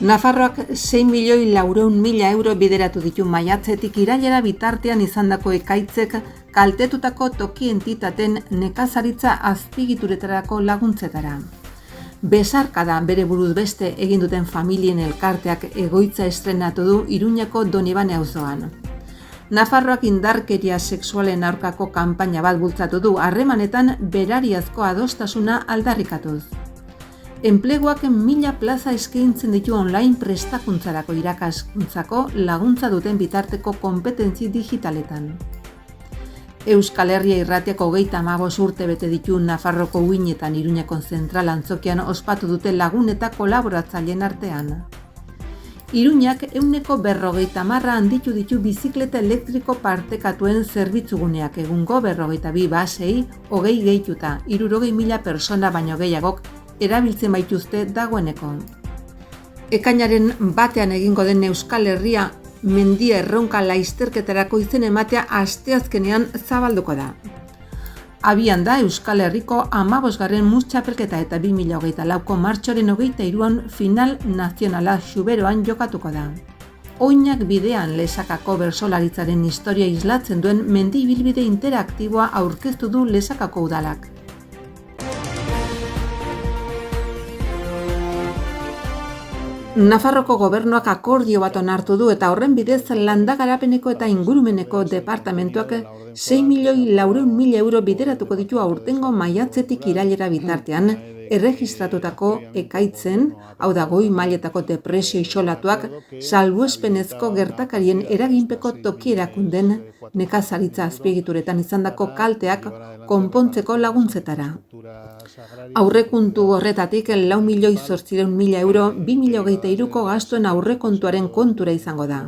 Nafarroak 6.400.000 euro bideratu ditu maiatzetik irailera bitartean izandako ekaitzek kaltetutako toki entitaten nekazaritza azpigituretarako laguntzetara. Besarkada bere buruz beste egin duten familien elkarteak egoitza estrenatu du Iruñako Donibane auzoan. Nafarroak indarkeria sexualen aurkako kanpaina bat bultzatu du harremanetan berariazko adostasuna aldarrikatuz. Enpleguak 1000 plaza eskaintzen ditu online prestakuntzarako irakaskuntzako laguntza duten bitarteko konpetentzi digitaletan. Euskal Herria Irratiak 35 urte bete ditu Nafarroko uinetan Iruñako zentral antzokian ospatu dute lagun eta kolaboratzaileen artean. Iruñak 150 handitu ditu bizikleta elektriko partekatuen zerbitzguneak egungo 42 basei 20 gehituta 60.000 persona baino gehiagok erabiltzen baituzte dagoeneko. Ekainaren batean egingo den Euskal Herria mendia erronka laizterketarako izen ematea asteazkenean zabalduko da. Abian da Euskal Herriko 15. mus txapelketa eta 2024ko martxoaren 23an final nazionala Xuberoan jokatuko da. Oinak bidean Lesakako bertsolaritzaren historia islatzen duen mendi ibilbide interaktiboa aurkeztu du Lesakako udalak. Nafarroko gobernuak akordio bat onartu du eta horren bidez landagarapeneko eta ingurumeneko departamentuak 6.400.000 euro bideratuko ditu aurtengo maiatzetik irailera bitartean erregistratutako ekaitzen, hau da goi mailetako depresio isolatuak, salbuespenezko gertakarien eraginpeko toki erakunden nekazaritza azpiegituretan izandako kalteak konpontzeko laguntzetara. Aurrekontu horretatik 4.800.000 euro 2023ko gastuen aurrekontuaren kontura izango da.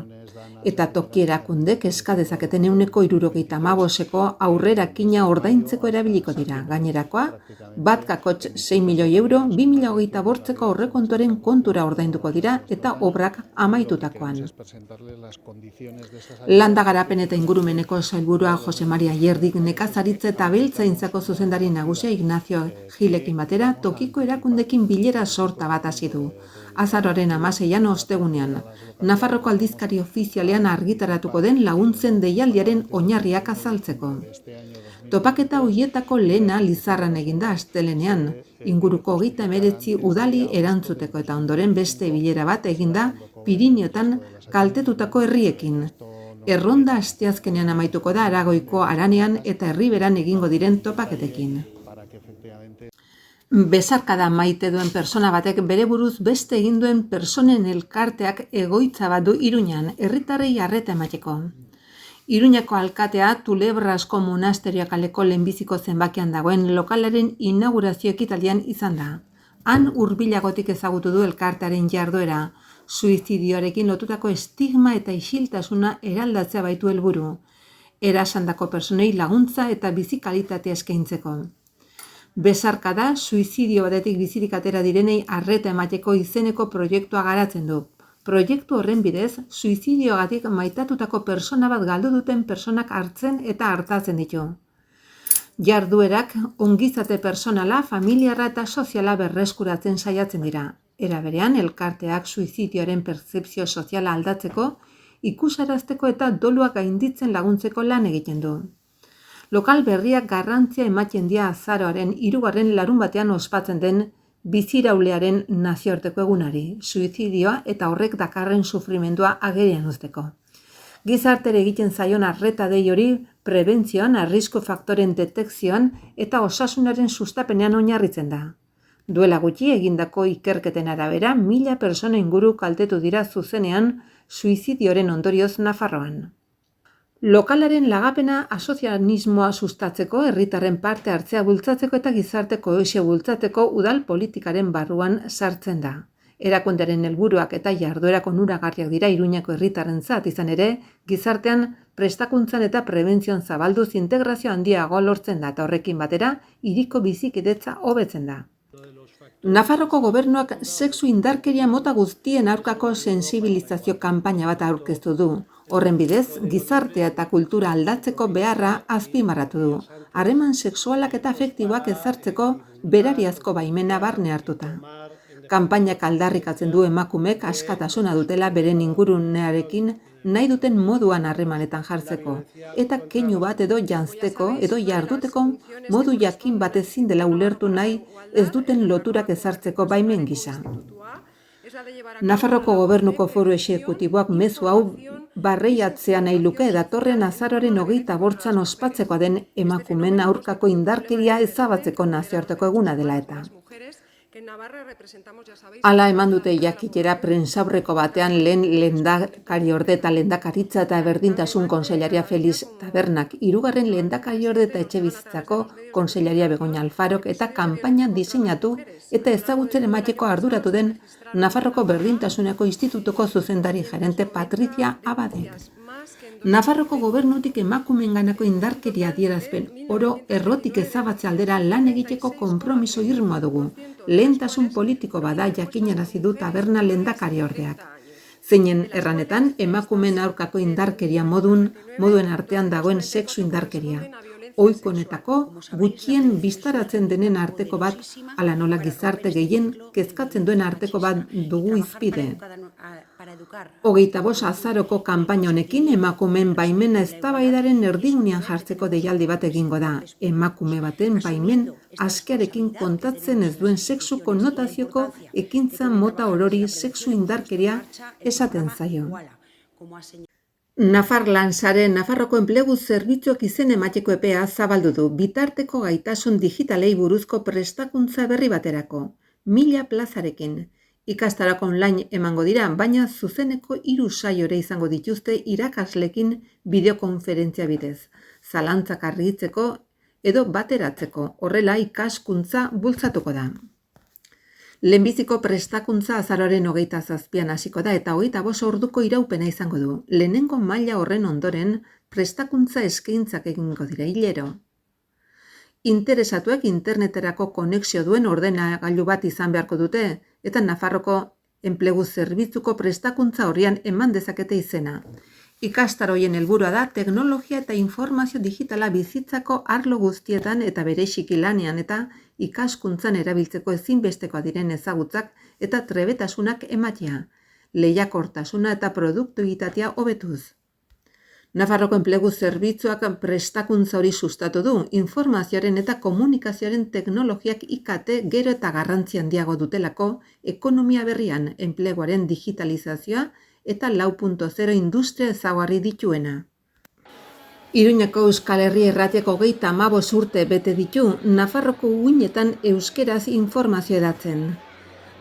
Eta toki erakundek eska dezaketen 175eko aurrerakina ordaintzeko erabiliko dira. Gainerakoa, bat kakotx 6 milioi euro 2025ko aurrekontuaren kontura ordainduko dira eta obrak amaitutakoan. Landagarapen eta ingurumeneko sailburua Jose Maria Yerdik nekazaritza eta abeltzaintzako zuzendari nagusia Ignacio Gilekin batera tokiko erakundekin bilera sorta bat hasi du. Azaroaren 16an ostegunean, Nafarroko aldizkari ofizialean argitaratuko den laguntzen deialdiaren oinarriak azaltzeko. Topaketa hoietako lehena Lizarran eginda astelenean, inguruko 39 udali erantzuteko eta ondoren beste bilera bat eginda Pirineotan kaltetutako herriekin. Erronda asteazkenean amaituko da Aragoiko Aranean eta Herriberan egingo diren topaketekin. Besarkada maite duen persona batek bere buruz beste egin duen personen elkarteak egoitza bat du Iruñan, herritarrei arreta emateko. Iruñako alkatea Tulebrasko monasterioa kaleko lehenbiziko zenbakian dagoen lokalaren inaugurazio ekitaldian izan da. Han hurbilagotik ezagutu du elkartearen jarduera, suizidioarekin lotutako estigma eta isiltasuna eraldatzea baitu helburu, erasandako personei laguntza eta bizi kalitatea eskaintzeko. Besarkada suizidio batetik bizirik atera direnei arreta emateko izeneko proiektua garatzen du. Proiektu horren bidez, suizidioagatik maitatutako persona bat galdu duten personak hartzen eta artatzen ditu. Jarduerak ongizate personala, familiarra eta soziala berreskuratzen saiatzen dira. Era berean, elkarteak suizidioaren pertzepzio soziala aldatzeko, ikusarazteko eta doluak gainditzen laguntzeko lan egiten du. Lokal berriak garrantzia ematen dia azaroaren 3. larunbatean ospatzen den biziraulearen nazioarteko egunari, suizidioa eta horrek dakarren sufrimendua agerian uzteko. Gizartere egiten zaion arreta dei hori prebentzioan, arrisku faktoren detekzioan eta osasunaren sustapenean oinarritzen da. Duela gutxi egindako ikerketen arabera 1000 persona inguru kaltetu dira zuzenean suizidioaren ondorioz Nafarroan. Lokalaren lagapena asozianismoa sustatzeko, herritarren parte hartzea bultzatzeko eta gizarte kohesioa bultzatzeko udal politikaren barruan sartzen da. Erakundearen helburuak eta jarduerak onuragarriak dira Iruñako herritarrentzat, izan ere, gizartean prestakuntzan eta prebentzioan zabalduz integrazio handiago lortzen da eta horrekin batera hiriko bizikidetza hobetzen da. Nafarroko gobernuak sexu indarkeria mota guztien aurkako sensibilizazio kanpaina bat aurkeztu du. Horren bidez, gizartea eta kultura aldatzeko beharra azpimarratu du. Harreman sexualak eta afektiboak ezartzeko berariazko baimena barne hartuta. Kanpainak aldarrikatzen du emakumeek askatasuna dutela beren ingurunearekin nahi duten moduan harremanetan jartzeko, eta keinu bat edo janzteko edo jarduteko modu jakin bat ezin dela ulertu nahi ez duten loturak ezartzeko baimen gisa. Nafarroko Gobernuko Foru Exekutiboak mezu hau barreiatzea nahi luke datorren azaroaren 28 ospatzekoa den emakumeen aurkako indarkeria ezabatzeko nazioarteko eguna dela eta. Hala eman dute jakitera prentsaurreko batean lehen lehendakariorde eta lehendakaritza eta berdintasun kontseilaria Feliz Tabernak, hirugarren lehendakariorde eta etxebizitzako kontseilaria Begoña Alfarok eta kanpaina diseinatu eta ezagutzen emateko arduratu den Nafarroko Berdintasuneko Institutuko zuzendari gerente Patricia Abadek. Nafarroko gobernutik emakumeenganako indarkeria adierazpen oro errotik ezabatze aldera lan egiteko konpromiso irmoa dugu. Lehentasun politiko bada jakinarazi du Taberna lehendakariordeak. Zeinen erranetan emakumeen aurkako indarkeria moduen artean dagoen sexu indarkeria. Ohikoenetako gutxien bistaratzen denen arteko bat, hala nola gizarte gehien kezkatzen duen arteko bat dugu izpide. 25 azaroko kanpaina honekin emakumeen baimena eztabaidaren erdigunean jartzeko deialdi bat egingo da. Emakume baten baimen askearekin kontatzen ez duen sexu konnotazioko ekintza mota orori sexu indarkeria esaten zaio. Nafarroko enplegu zerbitzuak izen emateko epea zabaldu du bitarteko gaitasun digitalei buruzko prestakuntza berri baterako. 1000 plazarekin. Ikastarako online emango dira, baina zuzeneko 3 saiore izango dituzte irakaslekin bideokonferentzia bidez. Zalantzak argitzeko edo bateratzeko, horrela ikaskuntza bultzatuko da. Lehenbiziko prestakuntza azaroaren 27an hasiko da eta 25 orduko iraupena izango du. Lehenengo maila horren ondoren prestakuntza eskaintzak egingo dira hilero. Interesatuek interneterako konexio duen ordenagailu bat izan beharko dute eta Nafarroko enplegu zerbitzuko prestakuntza horrian eman dezakete izena. Ikastaroien helburua da teknologia eta informazio digitala bizitzako arlo guztietan eta bereziki lanean eta ikaskuntzan erabiltzeko ezinbestekoa diren ezagutzak eta trebetasunak ematea, lehiakortasuna eta produktibitatea hobetuz. Nafarroko enplegu zerbitzuak prestakuntza hori sustatu du, informazioaren eta komunikazioaren teknologiak IKT gero eta garrantzi handiago dutelako ekonomia berrian enpleguaren digitalizazioa eta 4.0 industria ezaugarri dituena. Iruñeko Euskal Herria Irratiako 35 urte bete ditu Nafarroko uinetan euskeraz informazio edatzen.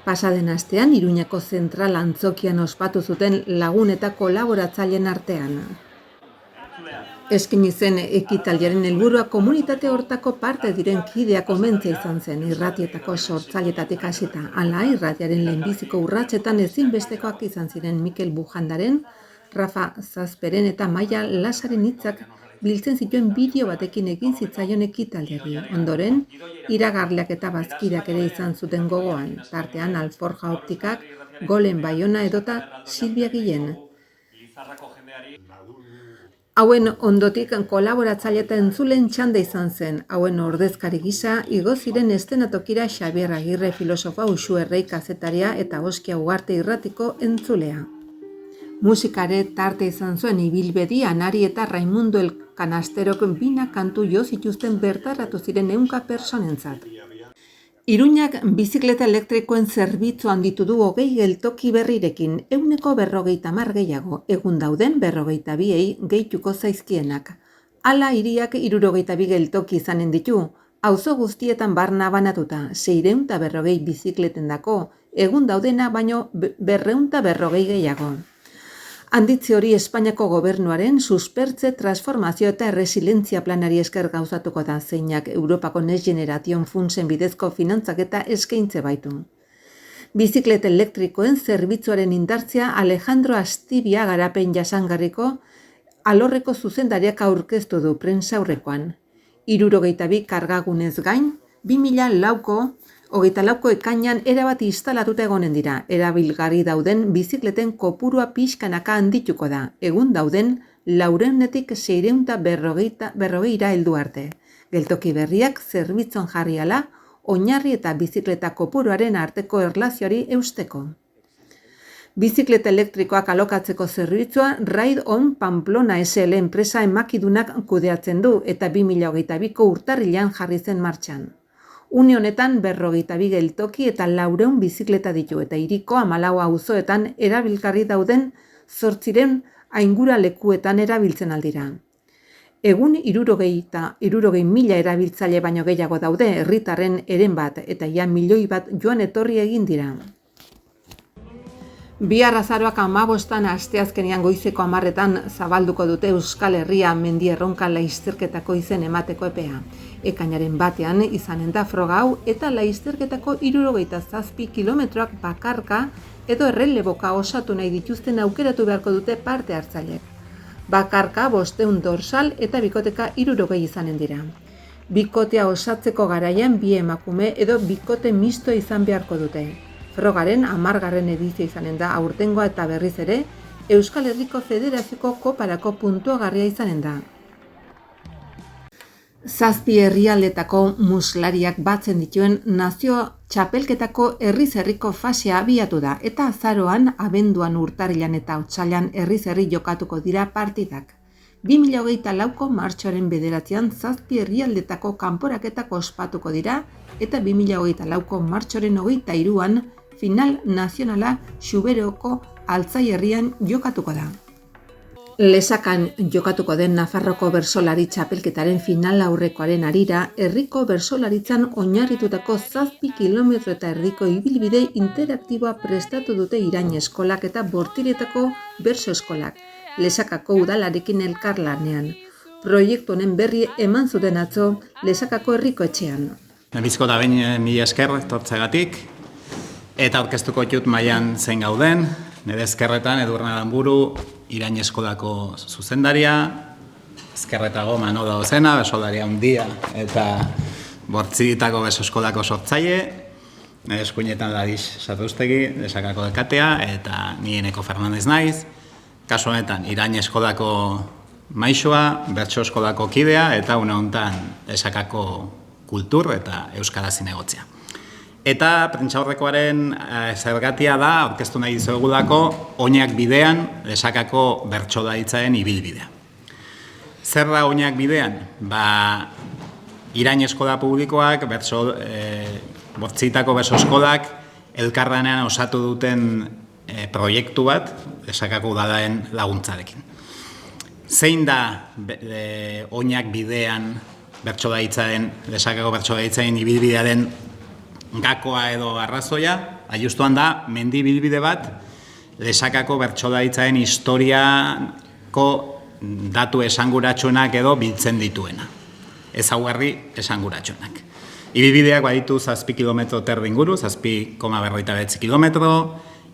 Pasaden astean Iruñeko zentral antzokian ospatu zuten lagun eta kolaboratzaileen artean. Eskaini zen ekitaldiaren helburua komunitate hortako parte diren kideak omentzea izan zen irratietako sortzailetatik hasita. Hala, irratiaren lehenbiziko urratsetan ezinbestekoak izan ziren Mikel Bujandaren, Rafa Zazperen eta Maia Lasaren hitzak biltzen zituen bideo batekin egin zitzaion ekitaldiari. Ondoren, iragarleak eta bazkideak ere izan zuten gogoan, tartean Alforja Optikak, Golen Baiona edota Silvia Guillen. Hauen ondotik kolaboratzaile eta entzuleen txanda izan zen. Hauen ordezkari gisa, igo ziren eszenatokira Xabier Agirre filosofa, Uxue Errei kazetaria eta Oskia Ugarte irratiko entzulea. Musikare tarte izan zuen ibilbedi Anari eta Raimundo Elkanasterok bina kantu jo zituzten bertaratu ziren 100 personentzat. Iruñak bizikleta elektrikoen zerbitzu handitu du 20 geltoki berrirekin, 150 gehiago, egun dauden 42ei gehituko zaizkienak. Hala hiriak 62 geltoki izanen ditu, auzo guztietan barna banatuta, 640 bizikletendako, egun daudena baino 240 gehiago. Handitze hori Espainiako gobernuaren suspertze, transformazio eta resilientzia planari esker gauzatuko da, zeinak Europako Next Generation funtsen bidezko finantzaketa eskaintze baitu. Bizikleta elektrikoen zerbitzuaren indartzea Alejandro Astibia garapen jasangarriko alorreko zuzendariak aurkeztu du prentsaurrekoan. 62 kargagunez gain, 2004ko 24ko ekainean erabat instalatuta egonen dira. Erabilgarri dauden bizikleten kopurua pixkanaka handituko da. Egun dauden 400-etik 640 heldu arte. Geltoki berriak zerbitzuan jarri ala, oinarri eta bizikleta kopuruaren arteko erlazioari eusteko. Bizikleta elektrikoak alokatzeko zerbitzua Ride On Pamplona SL enpresa emakidunak kudeatzen du eta 2022ko urtarrilean jarri zen martxan. Une honetan 52 geltoki eta 400 bizikleta ditu eta hiriko 14 auzoetan erabilgarri dauden 800 aingura lekuetan erabiltzen aldira. Egun 60.000 erabiltzaile baino gehiago daude herritarren heren bat eta ia 1 milioi bat joan etorri egin dira. Bihar azaroak 15 asteazkenean goizeko 10etan zabalduko dute Euskal Herria mendi erronka lasterketako izen emateko epea. Ekainaren batean izanen da froga hau eta lasterketako 77 kilometroak bakarka edo erreleboka osatu nahi dituzten aukeratu beharko dute parte hartzaileek. Bakarka 500 dorsal eta bikoteka 60 izanen dira. Bikotea osatzeko garaian 2 emakume edo bikote misto izan beharko dute. Frogaren 10. edizio izanen da aurtengoa eta berriz ere, Euskal Herriko Federazioko koparako puntuagarria izanen da. 7 herrialdetako muslariak batzen dituen nazio txapelketako herriz-herriko fasea abiatu da eta azaroan, abenduan, urtarrilan eta otsailean herriz-herri jokatuko dira partidak. 2024ko martxoaren 9an 7 herrialdetako kanporaketak ospatuko dira eta 2024ko martxoaren 23an final nazionala Xuberoko Altzai herrian jokatuko da. Lesakan jokatuko den Nafarroko bersolari txapelketaren final aurrekoaren harira, herriko bersolaritzan oinarritutako 7 kilometro eta erdiko ibilbide interaktiboa prestatu dute Irain eskolak eta Bortiretako berso eskolak, Lesakako udalarekin elkarlanean. Proiektu honen berri eman zuten atzo Lesakako herriko etxean. Bizko da behin mila esker tortzegatik, eta aurkeztuko ditut mailan zein gauden, nire ezkerretan Edurne Aranburu, Irain eskolako zuzendaria, ezkerretago Manoda Ozena, besoldaria handia eta Bortziritako beso eskolako sortzaile, nire eskuinetan Ladiz Sarrustegi, Lesakako dekatea, eta ni Eneko Fernandez naiz. Kasu honetan, Irain eskolako maisua, bertso eskolako kidea, eta une honetan Lesakako kultur eta euskara zinegotzea. Eta prentsaurrekoaren zergatia da, aurkeztu nahi dizuegulako, Oinak bidean, Lesakako bertsolaritzaren ibilbidea. Zer da Oinak bidean? Irain eskola publikoak, Bortzitako beso eskolak, elkarlanean osatu duten proiektu bat, Lesakako udalaren laguntzarekin. Zein da Oinak bidean bertsolaritzaren, Lesakako bertsolaritzaren ibilbidearen gakoa edo arrazoia? Justuan da, mendi ibilbide bat, Lesakako bertsolaritzaren historiako datu esanguratsuenak edo biltzen dituena. Ezaugarri esanguratsuenak. Ibilbideak baditu 7 kilometro terdi inguru, 7,49 kilometro,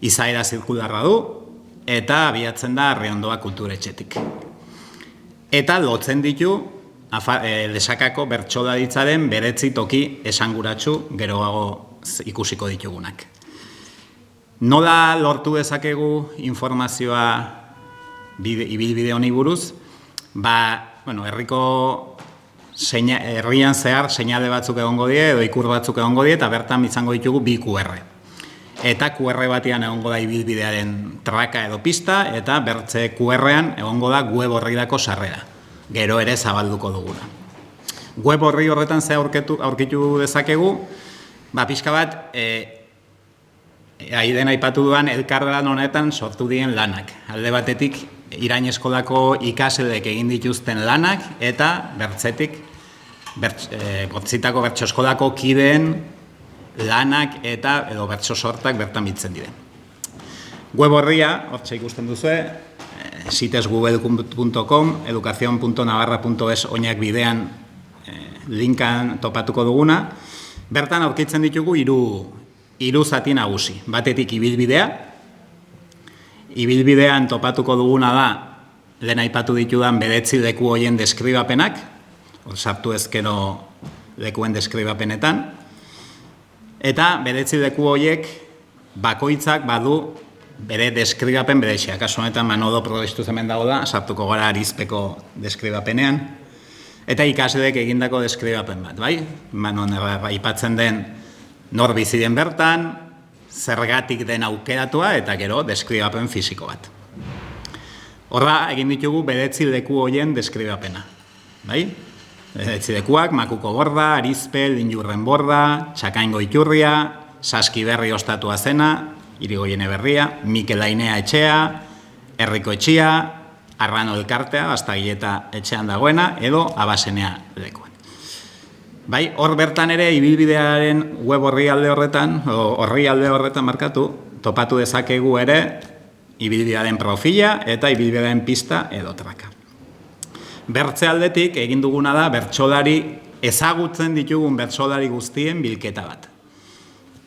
izaera zirkularra du, eta abiatzen da Arriondoa kulturetxetik. Eta lotzen ditu Lesakako bertsolaritzaren beretzi toki esanguratsu geroago ikusiko ditugunak. Nola lortu dezakegu informazioa ibilbide honi buruz? Herrian zehar seinale batzuk egongo die edo ikur batzuk egongo die eta bertan izango ditugu bi QR. Eta QR batean egongo da ibilbidearen traka edo pista eta bertze QR-ean egongo da web orrirako sarrera. Gero ere zabalduko duguna. Web orri horretan ze aurkitu dezakegu, pixka bat, aiden aipatu duan elkarlan honetan sortu dien lanak. Alde batetik, Irain eskolako ikasleek egin dituzten lanak, eta bertzetik, Bortzitako bertso eskolako kideen lanak eta edo bertso sortak bertan biltzen diren. Web orria, hortxe ikusten duzue, sitesgoogle.com, educacion.navarra.es Oinak bidean linkan topatuko duguna. Bertan aurkitzen ditugu hiru zati nagusi. Batetik ibilbidea. Ibilbidean topatuko duguna da, lehen aipatu ditudan 9 leku horien deskribapenak, sartu ezkero lekuen deskribapenetan. Eta 9 leku horiek bakoitzak badu bere deskribapen berezia. Kasu honetan Manodo progestu hemen dago da, sartuko gara Arizpeko deskribapenean. eta ikasleek egindako deskribapen bat, bai? Non aipatzen den nor bizi den bertan, zergatik den aukeratua eta gero deskribapen fisiko bat. Horra egin ditugu 9 leku horien deskribapena, bai? 9 lekuak, Makuko borda, Arizpe, Linjurren borda, Txakaingo iturria, Saskiberri ostatua zena, Irigoyen berria, Mikel Ainea etxea, Herriko etxea, Arrano elkartea, Bastagileta etxean dagoena, edo Abasenea lekuan. Bai, hor bertan ere, ibilbidearen web orrialde horretan markatu, topatu dezakegu ere, ibilbidearen profila eta ibilbidearen pista edo traka. Bertze aldetik, egin duguna da, ezagutzen ditugun bertsolari guztien bilketa bat.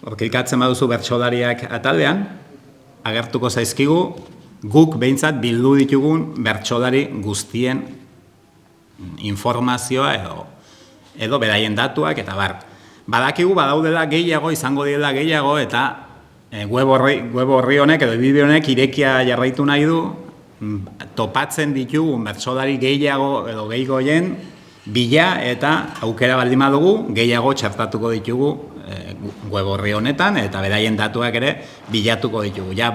Hor, klikatzen baduzu bertsolariak ataldean, agertuko zaizkigu, guk behintzat bildu ditugun bertsolari guztien informazioa edo beraien datuak eta bar. Badakigu badaudela gehiago, izango direla gehiago eta web horri honek edo bideo honek irekia jarraitu nahi du, topatzen ditugun bertsolari gehiago edo gehiagoen bila eta aukera baldin badugu gehiago txertatuko ditugu web horri honetan eta beraien datuak ere bilatuko ditugu. Ja,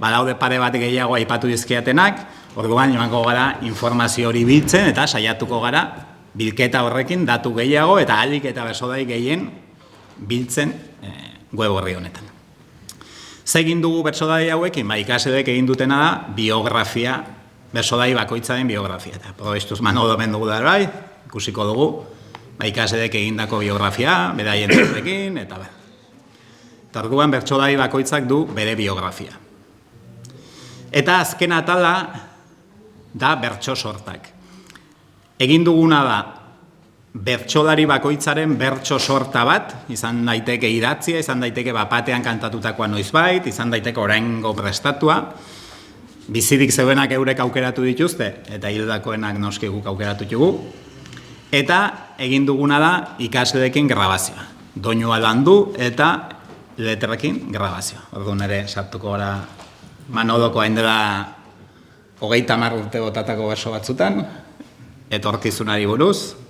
badaude pare bat gehiago aipatu dizkiatenak, orduan joango gara informazio hori biltzen eta saiatuko gara bilketa horrekin datu gehiago eta ahalik eta bertsolari gehien biltzen web horri honetan. Zegin dugu bertsolari hauekin, ikasleek egin dutena da biografia, bertsolari bakoitzaren biografia. Eta probestuz Manolo dugu da bai, ikusiko dugu, ikasleek egindako biografia, beraien datuekin, eta bai. Orduan bertsolari bakoitzak du bere biografia. Eta azken atala da bertso sortak. Egin duguna da bertsolari bakoitzaren bertso sorta bat, izan daiteke idatzia, izan daiteke bapatean kantatutakoa noizbait, izan daiteke oraingo prestatua, bizirik zeuenak eurek aukeratu dituzte, eta hildakoenak noski guk aukeratu ditugu, eta egin duguna da ikasleekin grabazioa. Doinua landu eta letrekin grabazioa. Orduan ere sartuko gara Manoloko hain dela 30 urte botatako berso batzutan, etorkizunari buruz.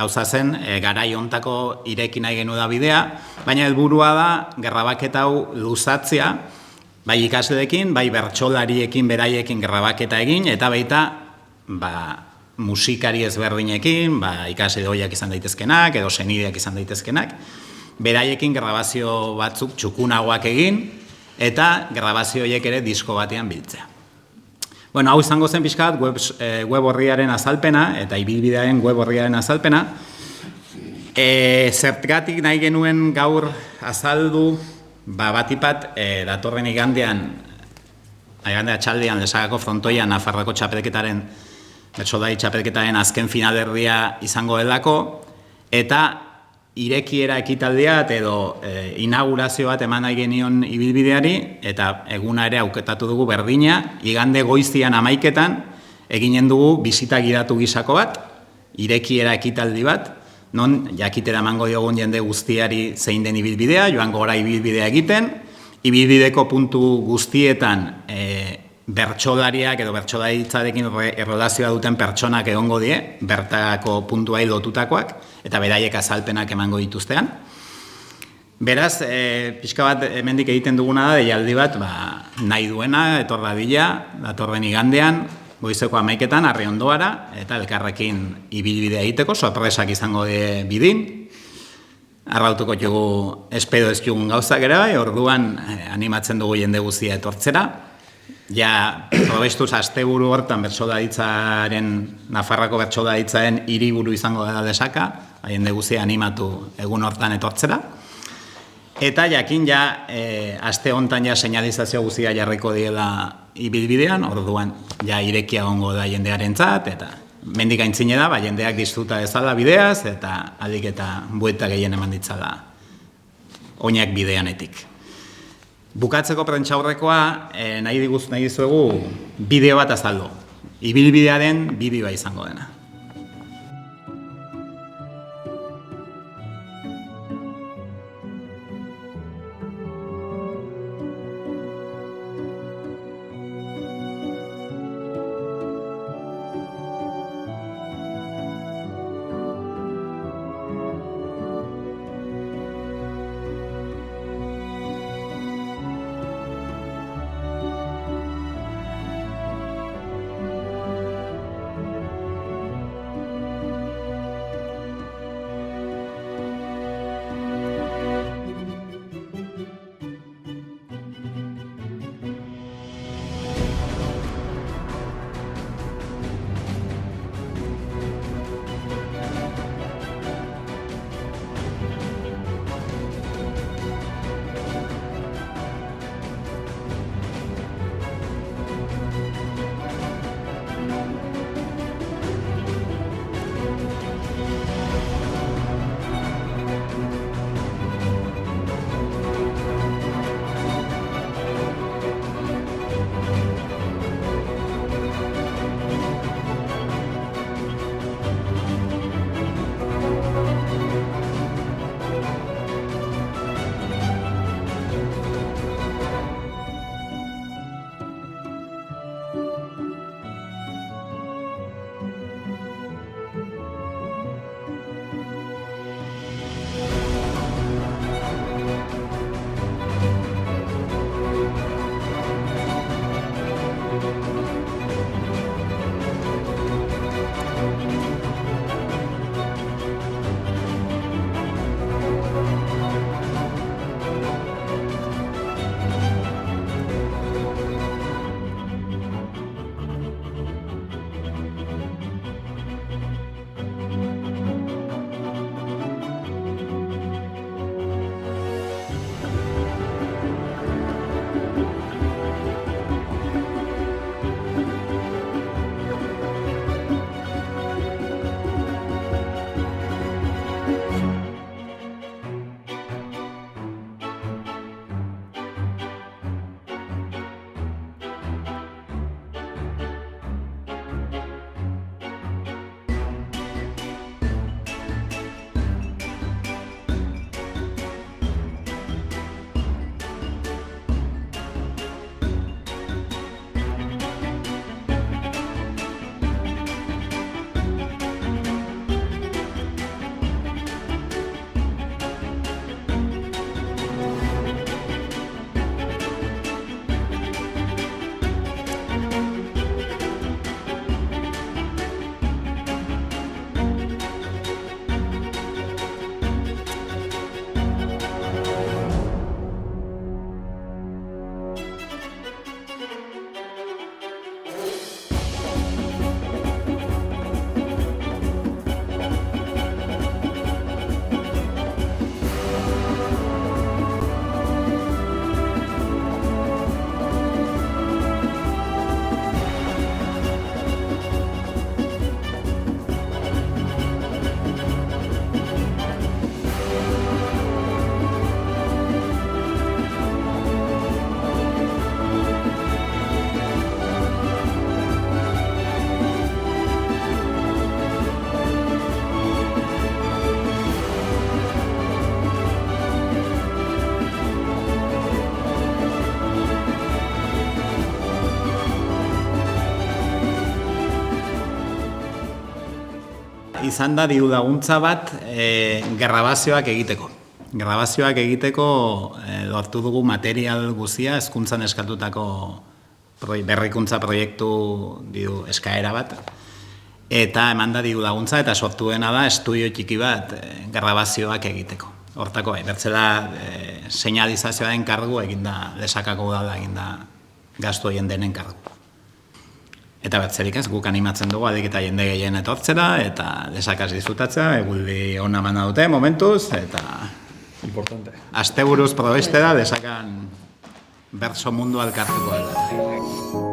Gauza zen, garai hontako ireki nahi genu da bidea, baina helburua da grabaketa hau luzatzea, bai ikasleekin, bai bertsolariekin beraiekin grabaketa egin, eta baita musikari ezberdinekin, ikasle hoiak izan daitezkenak, edo senideak izan daitezkenak, beraiekin grabazio batzuk txukunagoak egin, eta grabazio horiek ere disko batean biltzea. Bueno, hau izango zen pixka bat web horriaren azalpena, eta ibilbidearen web horriaren azalpena. Zergatik nahi genuen gaur azaldu, batipat datorren igandea txaldean Lesagako frontoian Nafarroako txapelketaren, bertsolari txapelketaren azken finalerdia izango delako, eta irekiera ekitaldia edo inaugurazio bat eman nahi genion ibilbideari, eta eguna ere auketatu dugu berdina, igande goizian 11:00 eginen dugu bisita gidatu gisako bat, irekiera ekitaldi bat, non jakitera emango diogun jende guztiari zein den ibilbidea, joango gara ibilbidea egiten, ibilbideko puntu guztietan bertsolariak edo bertsolaritzarekin erlazioa duten pertsonak egongo die, bertako puntuai lotutakoak, eta beraiek azalpenak emango dituztean. Beraz, pixka bat hemendik egiten duguna da, deialdi bat nahi duena, etor dadila, datorren igandean, goizeko 11:00 Arriondoara, eta elkarrekin ibilbidea egiteko, sorpresak izango bidin. arrautuko dugu espedo ez jugun gauzak ere bai, orduan animatzen dugu jende guztia etortzera. Ja, probestuz asteburu hortan Nafarrako bertsodaritzaren hiriburu izango da desaka, jende guztia animatu egun hortan etortzera. Eta jakin aste hontan seinalizazio guztia jarriko diela ibilbidean, orduan irekia gongo da jendearentzat, eta mendik aintzine da, jendeak disfruta ezala bideaz, eta aldik eta buelta gehien eman ditzala oinak bideanetik. Bukatzeko prentsaurrekoa nahi dizuegu bideo bat azaldu. Ibilbidearen bideoa izango dena. izan da diru laguntza bat grabazioak egiteko. Grabazioak egiteko lortu dugu material guzia hezkuntzan eskatutako berrikuntza proiektu eskaera bat. Eta eman da diru laguntza eta sortu dena da estudio txiki bat grabazioak egiteko. Hortako, bertzela seinalizazioaren kargu eginda, desakako udala eginda gastu horien denen kargu. Eta bertzerik ez, guk animatzen dugu adik eta jende gehien etortzera, eta desakaz disfrutatzea, eguldi ona mana dute momentuz, eta Importante. asteburuz probestera desakan berso mundu alkartuko dela.